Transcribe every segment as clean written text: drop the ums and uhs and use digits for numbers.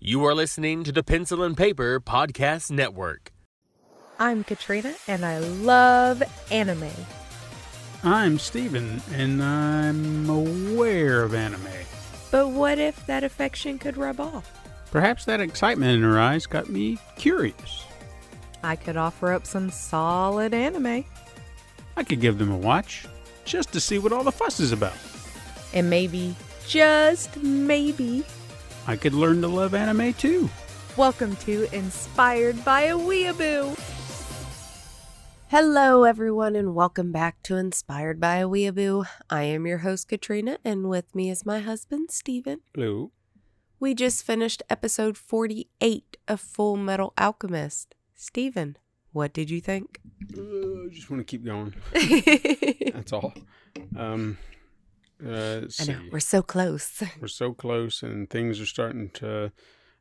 You are listening to the Pencil and Paper Podcast Network. I'm Katrina, and I love anime. I'm Steven, and I'm aware of anime. But what if that affection could rub off? Perhaps that excitement in her eyes got me curious. I could offer up some solid anime. I could give them a watch, just to see what all the fuss is about. And maybe, just maybe, I could learn to love anime too. welcome to Inspired by a Weeaboo. Hello everyone, and welcome back to Inspired by a Weeaboo. I am your host Katrina, and with me is my husband Steven. Hello. We just finished episode 48 of Fullmetal Alchemist. Steven, what did you think? I just want to keep going. That's all. Let's see. I know, we're so close. We're so close, and things are starting to,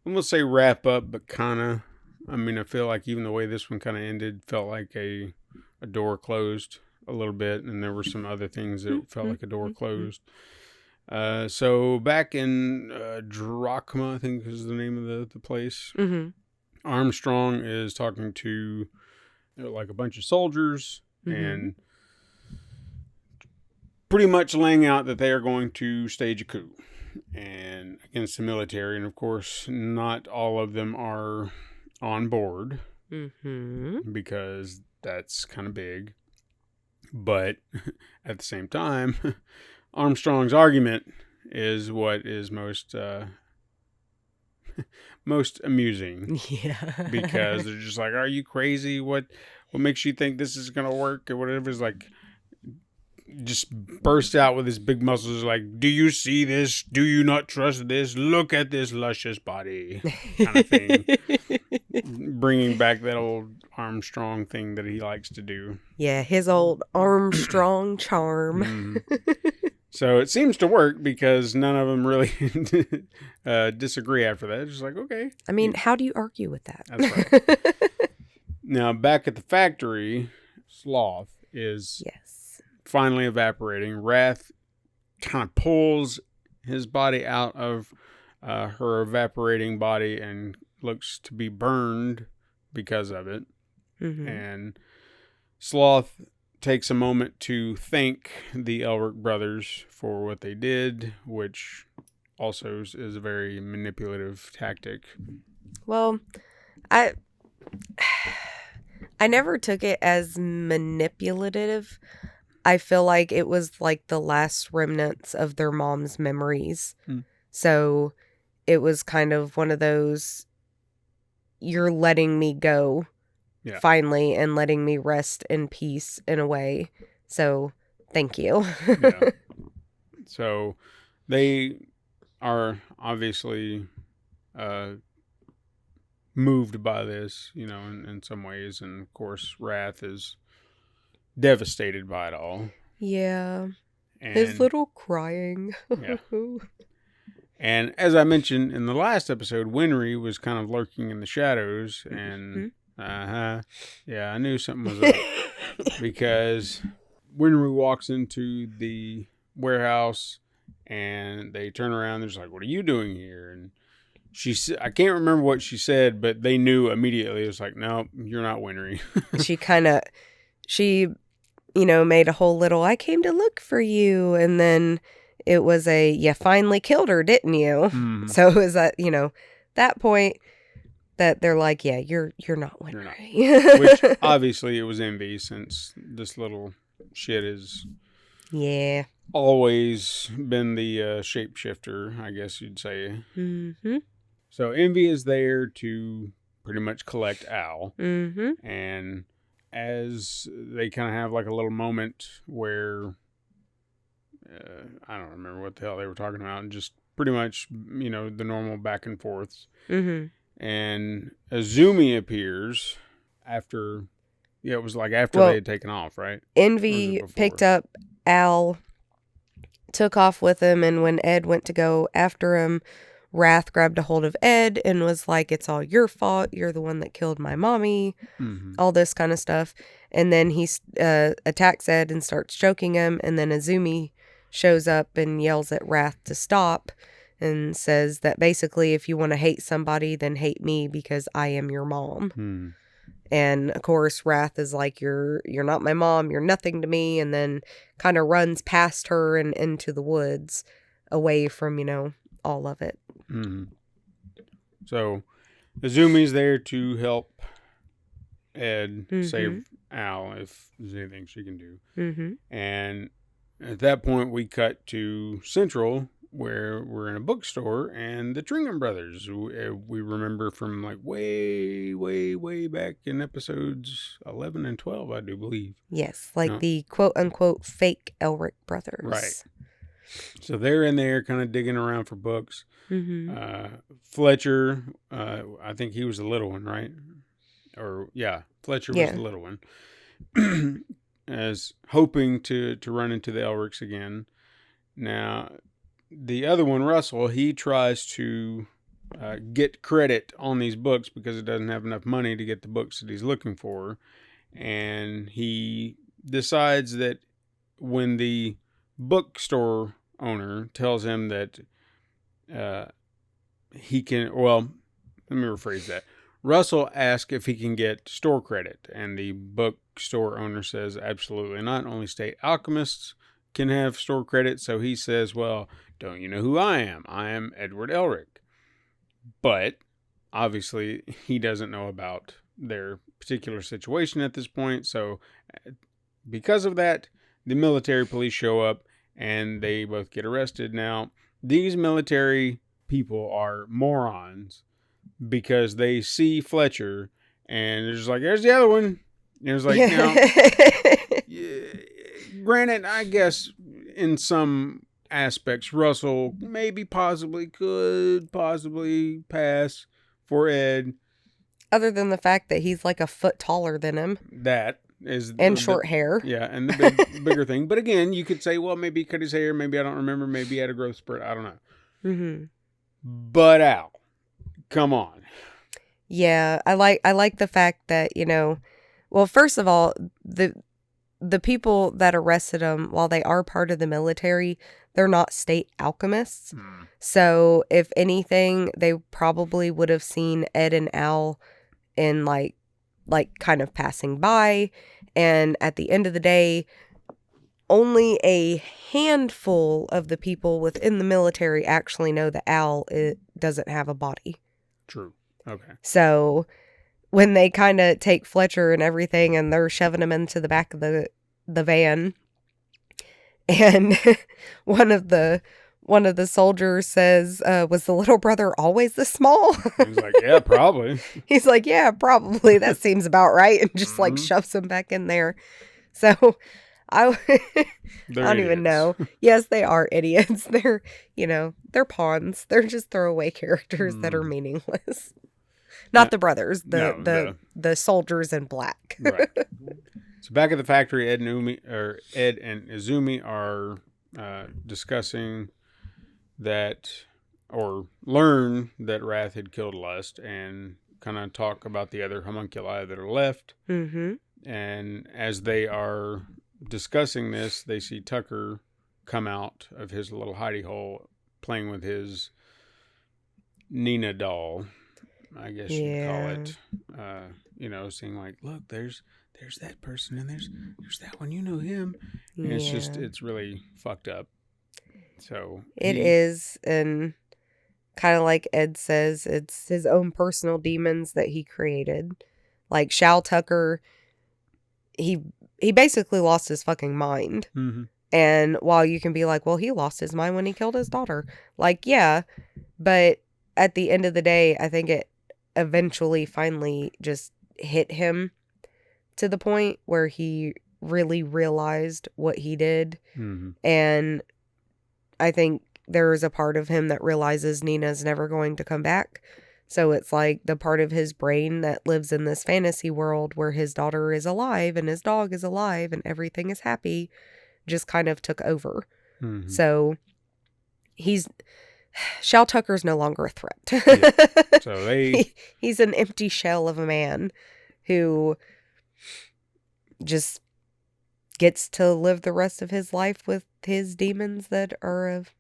I'm going to say wrap up, but kind of, I feel like even the way this one kind of ended felt like a door closed a little bit, and there were some other things that felt like a door closed. So back in Trigham, I think is the name of the place. Mm-hmm. Armstrong is talking to like a bunch of soldiers and pretty much laying out that they are going to stage a coup and against the military. And of course, not all of them are on board because that's kind of big. But at the same time, Armstrong's argument is what is most amusing. Yeah. Because they're just like, are you crazy? What makes you think this is going to work? Or whatever. Is like, just burst out with his big muscles like, do you see this? Do you not trust this? Look at this luscious body kind of thing. Bringing back that old Armstrong thing that he likes to do. Yeah, his old Armstrong charm. So it seems to work because none of them really disagree after that. It's just like, okay. How do you argue with that? That's right. Now, back at the factory, Sloth is finally evaporating. Wrath kind of pulls his body out of her evaporating body and looks to be burned because of it. And Sloth takes a moment to thank the Elric brothers for what they did, which also is a very manipulative tactic. Well, I never took it as manipulative. I feel like it was like the last remnants of their mom's memories. So it was kind of one of those, you're letting me go finally and letting me rest in peace in a way. So thank you. So they are obviously moved by this, in some ways. And of course, Wrath is devastated by it all. Yeah. And his little crying. And as I mentioned in the last episode, Winry was kind of lurking in the shadows, and I knew something was up because Winry walks into the warehouse and they turn around. They're just like, "What are you doing here?" And I can't remember what she said, but they knew immediately. It was like, "No, you're not Winry." She made a whole little, "I came to look for you," and then it was you finally killed her, didn't you? So it was at, that point that they're like, yeah, you're not Winry. Which obviously it was envy, since this little shit has always been the shapeshifter, I guess you'd say. So envy is there to pretty much collect Al. And as they kind of have like a little moment where I don't remember what the hell they were talking about, and just pretty much, the normal back and forths. And Izumi appears after, it was like after they had taken off, right? Envy picked up Al, took off with him, and when Ed went to go after him, Wrath grabbed a hold of Ed and was like, "It's all your fault. You're the one that killed my mommy." All this kind of stuff. And then he attacks Ed and starts choking him. And then Izumi shows up and yells at Wrath to stop. and says that basically if you want to hate somebody, then hate me because I am your mom. And of course, Wrath is like, you're not my mom, you're nothing to me, and then kind of runs past her and into the woods away from, all of it. So Izumi's there to help Ed save Al if there's anything she can do. And at that point, we cut to Central, where we're in a bookstore, and the Trigham brothers, who we remember from like way, way, way back in episodes 11 and 12, I do believe. Yes, like the quote-unquote fake Elric brothers. Right. So they're in there kind of digging around for books. Fletcher, I think he was the little one, right? Fletcher was the little one. As hoping to run into the Elrics again. Now, the other one, Russell, he tries to get credit on these books because he doesn't have enough money to get the books that he's looking for. And he decides that when the bookstore owner tells him that he can, well, let me rephrase that. Russell asks if he can get store credit, and the bookstore owner says absolutely not. Only state alchemists can have store credit. So he says, well, don't you know who I am? I am Edward Elric. But obviously he doesn't know about their particular situation at this point. So because of that, the military police show up and they both get arrested. Now, these military people are morons because they see Fletcher and they're just like, there's the other one. And it was like, granted, I guess in some aspects, Russell maybe could possibly pass for Ed. Other than the fact that he's like a foot taller than him. That is. And short hair. Yeah, and the bigger thing. But again, you could say, well, maybe he cut his hair. Maybe I don't remember. Maybe he had a growth spurt. I don't know. But Al, come on. Yeah, I like the fact that, well, first of all, the people that arrested him, while they are part of the military, they're not state alchemists. So if anything, they probably would have seen Ed and Al in like kind of passing by. And at the end of the day, only a handful of the people within the military actually know that Al doesn't have a body. True. Okay. So when they kind of take Fletcher and everything and they're shoving him into the back of the van, and one of the soldiers says, was the little brother always this small? He's like, yeah, probably. He's like, yeah, probably. That seems about right. And just like shoves him back in there. So I don't even know. Yes, they are idiots. They're, they're pawns. They're just throwaway characters that are meaningless. Not the brothers, the soldiers in black. Right. So back at the factory, Ed and Izumi are discussing that, or learn that Wrath had killed Lust, and kind of talk about the other homunculi that are left. And as they are discussing this, they see Tucker come out of his little hidey hole playing with his Nina doll, I guess you'd call it. Seeing like, look, there's that person and there's that one, him. And it's really fucked up. So it is, and kind of like Ed says, it's his own personal demons that he created. Like Shal Tucker, he basically lost his fucking mind. And while you can be like, well, he lost his mind when he killed his daughter. Like, yeah, but at the end of the day, I think it eventually finally just hit him to the point where he really realized what he did. And I think there is a part of him that realizes Nina's never going to come back. So it's like the part of his brain that lives in this fantasy world where his daughter is alive and his dog is alive and everything is happy just kind of took over. So Shal Tucker's no longer a threat. So he's an empty shell of a man who just gets to live the rest of his life with his demons that are of,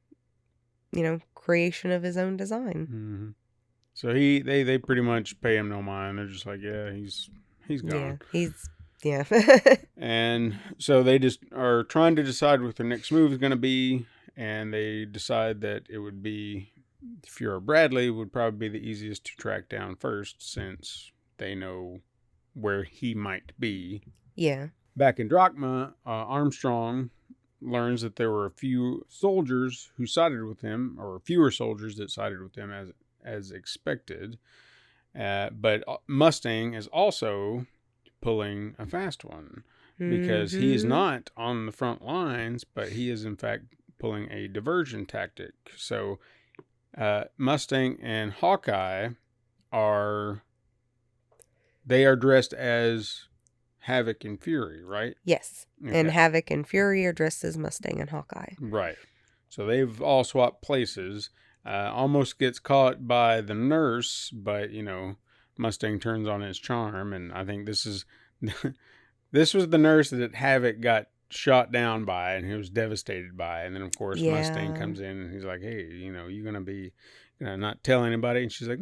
creation of his own design. Mm-hmm. So they pretty much pay him no mind. They're just like, yeah, he's gone. Yeah. And so they just are trying to decide what their next move is going to be, and they decide that it would be Führer Bradley would probably be the easiest to track down first, since they know where he might be. Yeah. Back in Drachma, Armstrong learns that there were a few soldiers who sided with him, or fewer soldiers that sided with him as expected. But Mustang is also pulling a fast one, because he is not on the front lines, but he is in fact pulling a diversion tactic. So Mustang and Hawkeye are dressed as Havoc and Fury, right? Yes. Okay. And Havoc and Fury are dressed as Mustang and Hawkeye. Right. So they've all swapped places. Almost gets caught by the nurse, but, Mustang turns on his charm, and I think this was the nurse that Havoc got shot down by, and he was devastated by. And then, of course, Mustang comes in, and he's like, hey, you going to be, not tell anybody? And she's like,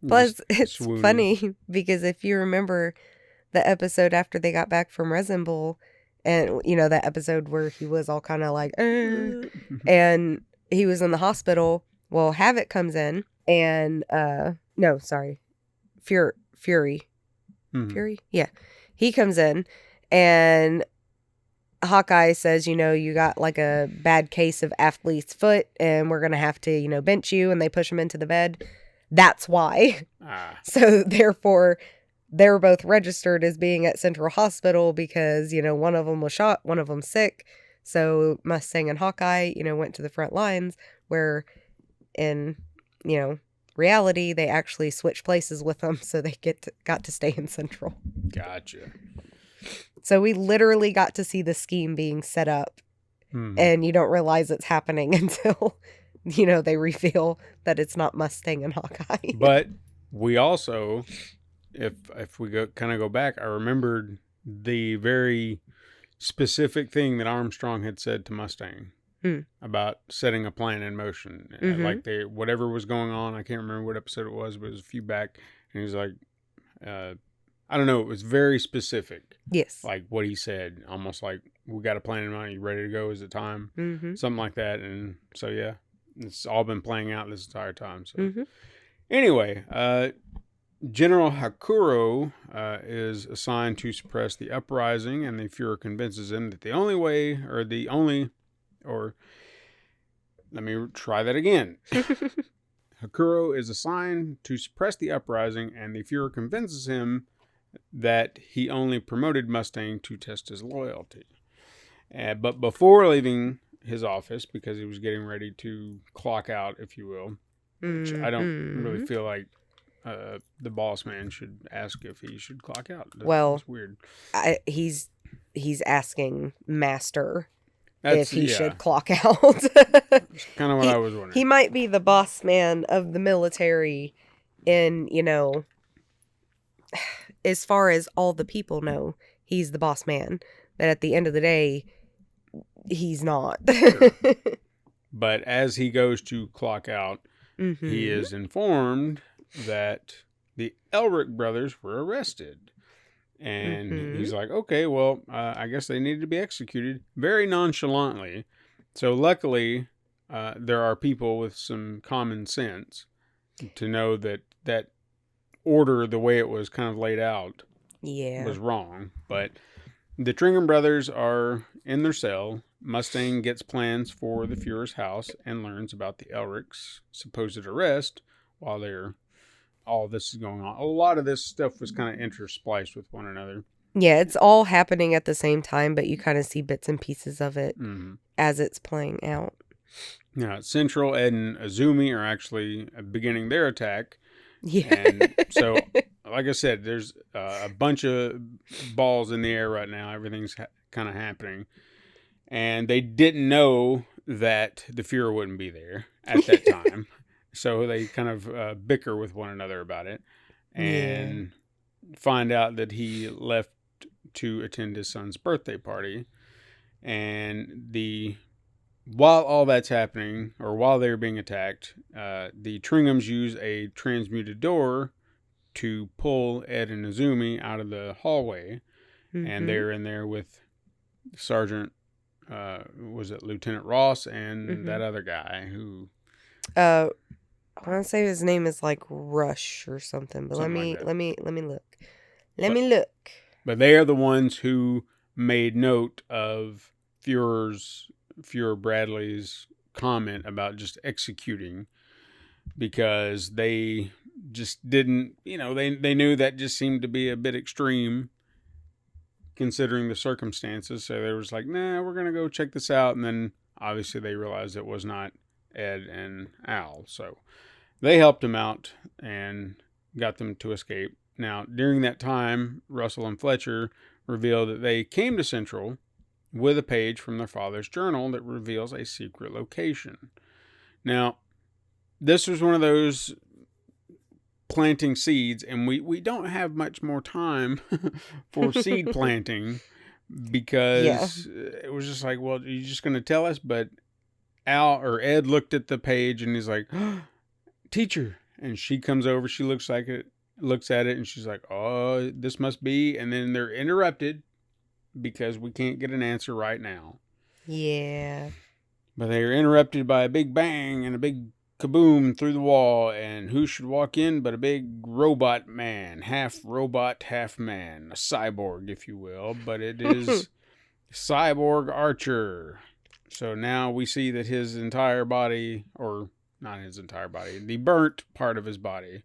Plus, it's funny, because if you remember the episode after they got back from Resin Bowl, and, that episode where he was all kind of like, and he was in the hospital. Well, Havoc comes in, and, Fury. Mm-hmm. Fury? Yeah. He comes in, and Hawkeye says, you got like a bad case of athlete's foot, and we're going to have to, bench you, and they push him into the bed. That's why. So, therefore, they're both registered as being at Central Hospital because, one of them was shot, one of them sick. So Mustang and Hawkeye, went to the front lines, where in, reality, they actually switched places with them, so they got to stay in Central. Gotcha. So we literally got to see the scheme being set up, and you don't realize it's happening until, they reveal that it's not Mustang and Hawkeye. But we also, if we go back, I remembered the very specific thing that Armstrong had said to Mustang about setting a plan in motion. Like whatever was going on, I can't remember what episode it was, but it was a few back, and he's like, I don't know, it was very specific. Yes. Like what he said, almost like, we got a plan in mind, you ready to go, is it time? Something like that. And so, yeah, it's all been playing out this entire time. So anyway, General Nakuru is assigned to suppress the uprising, and the Führer convinces him that let me try that again. Nakuru is assigned to suppress the uprising, and the Führer convinces him that he only promoted Mustang to test his loyalty. But before leaving his office, because he was getting ready to clock out, if you will, which I don't really feel like the boss man should ask if he should clock out. That's weird. He's asking Master if he should clock out. That's kind of what I was wondering. He might be the boss man of the military in, as far as all the people know, he's the boss man. But at the end of the day, he's not. Sure. But as he goes to clock out, he is informed that the Elric brothers were arrested. And he's like, okay, well, I guess they needed to be executed very nonchalantly. So luckily, there are people with some common sense to know that that order, the way it was kind of laid out, was wrong. But the Trigham brothers are in their cell. Mustang gets plans for the Führer's house and learns about the Elric's supposed arrest while all this is going on. A lot of this stuff was kind of interspliced with one another. Yeah, it's all happening at the same time, but you kind of see bits and pieces of it as it's playing out. Now, Central, Ed, and Izumi are actually beginning their attack. Yeah. And so, like I said, there's a bunch of balls in the air right now. Everything's kind of happening. And they didn't know that the Führer wouldn't be there at that time. So they kind of bicker with one another about it and find out that he left to attend his son's birthday party. And the while all that's happening, or while they're being attacked, the Trighams use a transmuted door to pull Ed and Izumi out of the hallway. And they're in there with Sergeant, was it Lieutenant Ross and that other guy who... I want to say his name is like Rush or something, but let me look. Let me look. But they are the ones who made note of Führer Bradley's comment about just executing, because they just didn't, they knew that just seemed to be a bit extreme considering the circumstances. So they was like, nah, we're going to go check this out. And then obviously they realized it was not Ed and Al. So they helped him out and got them to escape. Now, during that time, Russell and Fletcher revealed that they came to Central with a page from their father's journal that reveals a secret location. Now, this was one of those planting seeds, and we don't have much more time for seed planting, because it was just like, well, you're just going to tell us? But Ed looked at the page and he's like, teacher. And she comes over, she looks at it, and she's like, oh, this must be. And then they're interrupted because we can't get an answer right now. Yeah. But they are interrupted by a big bang and a big kaboom through the wall, and who should walk in but a big robot man, half robot, half man, a cyborg, if you will, but it is Cyborg Archer. So now we see that his entire body, or not his entire body, the burnt part of his body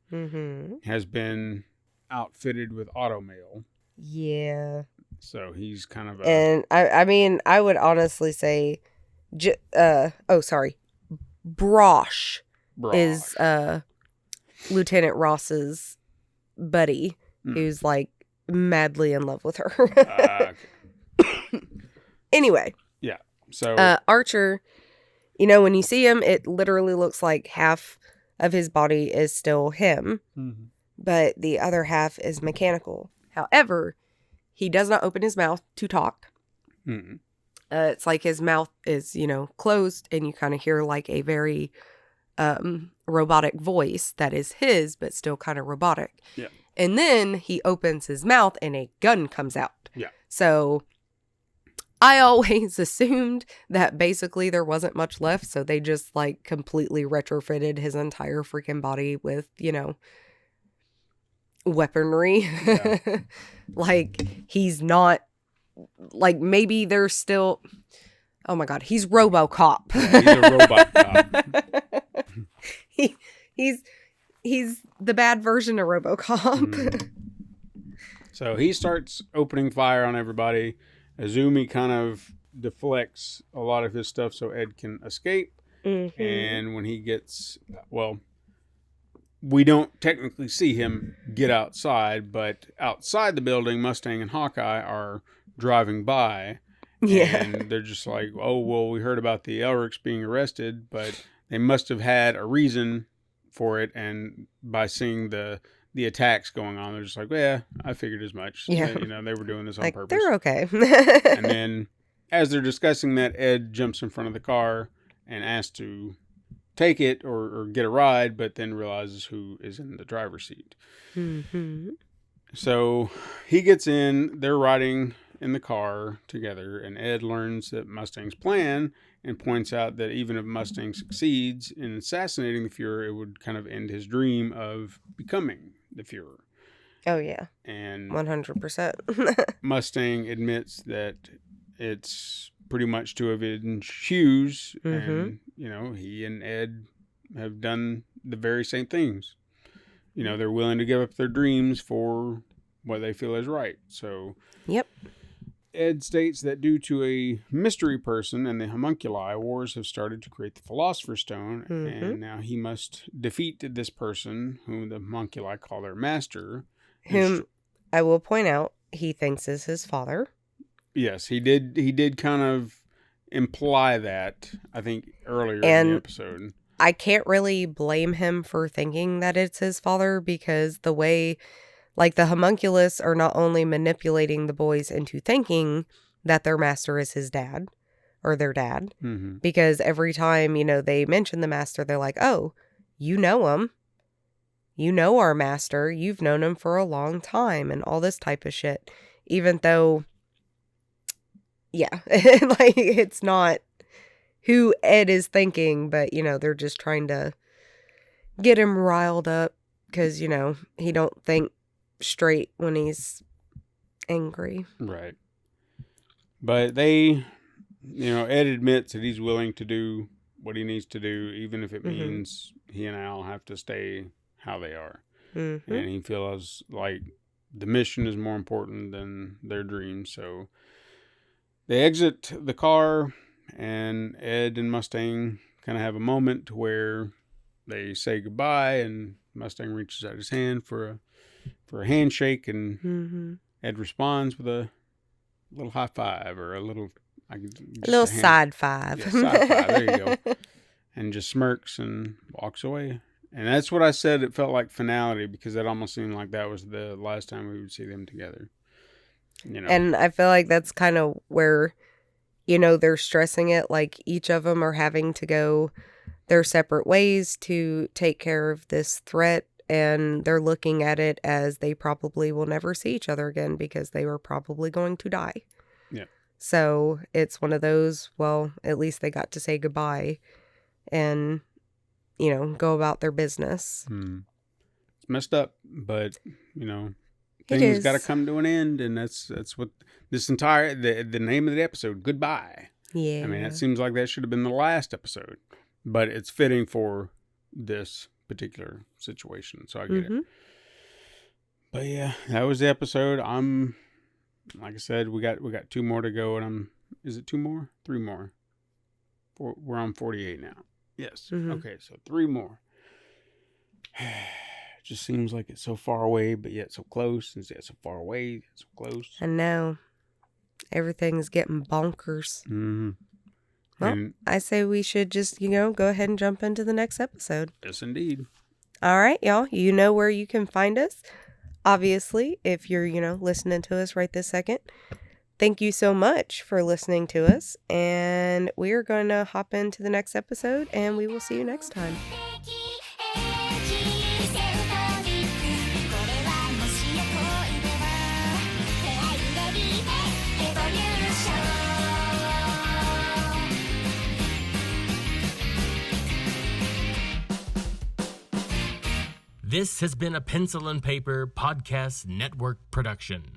has been outfitted with automail. Yeah. So he's kind of and I mean, I would honestly say, Brosh is Lieutenant Ross's buddy, who's like madly in love with her. Okay. Anyway. Yeah. So Archer, when you see him, it literally looks like half of his body is still him, but the other half is mechanical. However, he does not open his mouth to talk. It's like his mouth is, closed, and you kind of hear like a very robotic voice that is his, but still kind of robotic. Yeah. And then he opens his mouth and a gun comes out. Yeah. So I always assumed that basically there wasn't much left. So they just like completely retrofitted his entire freaking body with, weaponry. Yeah. Like he's not, like maybe there's still, oh my God, he's RoboCop. Yeah, he's a robot cop. He's the bad version of RoboCop. So he starts opening fire on everybody. Izumi kind of deflects a lot of his stuff so Ed can escape. And when he gets, we don't technically see him get outside, but outside the building, Mustang and Hawkeye are driving by. Yeah. And they're just like, oh, well, we heard about the Elrics being arrested, but they must have had a reason for it. And by seeing the attacks going on, they're just like, yeah, I figured as much. Yeah. They were doing this on like, purpose. They're okay. And then as they're discussing that, Ed jumps in front of the car and asks to take it or get a ride, but then realizes who is in the driver's seat. So he gets in, they're riding in the car together, and Ed learns that Mustang's plan and points out that even if Mustang succeeds in assassinating the Führer, it would kind of end his dream of becoming the Führer. Oh, yeah. And 100%. Mustang admits that it's pretty much to avenge Hughes, and, he and Ed have done the very same things. They're willing to give up their dreams for what they feel is right. So, yep. Ed states that due to a mystery person and the homunculi, wars have started to create the Philosopher's Stone, and now he must defeat this person, whom the homunculi call their master. Whom, I will point out, he thinks is his father. Yes, he did. He did kind of imply that, I think, earlier in the episode. I can't really blame him for thinking that it's his father, because the way, like, the homunculus are not only manipulating the boys into thinking that their master is his dad, or their dad. Because every time, they mention the master, they're like, oh, you know him. You know our master. You've known him for a long time and all this type of shit. Even though, yeah, like it's not who Ed is thinking, but, they're just trying to get him riled up because, he don't think straight when he's angry. Right. But they, Ed admits that he's willing to do what he needs to do, even if it means he and Al have to stay how they are. And he feels like the mission is more important than their dreams. So they exit the car, and Ed and Mustang kind of have a moment where they say goodbye, and Mustang reaches out his hand for a handshake, and Ed responds with a little high five or a little side five. Yeah, side five. There you go. And just smirks and walks away. And that's what I said. It felt like finality, because it almost seemed like that was the last time we would see them together. And I feel like that's kind of where, they're stressing it. Like each of them are having to go their separate ways to take care of this threat. And they're looking at it as they probably will never see each other again because they were probably going to die. Yeah. So it's one of those, well, at least they got to say goodbye and, go about their business. It's messed up, but, things got to come to an end. And that's what this entire, the name of the episode, Goodbye. Yeah. I mean, it seems like that should have been the last episode, but it's fitting for this particular situation, so I get it. But yeah, that was the episode. Like I said, we got 2 more to go, and is it 2 more? 3 more. We're on 48 now. Yes. Okay, so 3 more. Just seems like it's so far away, but yet so close, and yet so far away, yet so close. I know. Everything's getting bonkers. Well, I say we should just, go ahead and jump into the next episode. Yes, indeed. All right, y'all. You know where you can find us. Obviously, if you're, listening to us right this second. Thank you so much for listening to us. And we are going to hop into the next episode, and we will see you next time. This has been a Pencil and Paper Podcast Network production.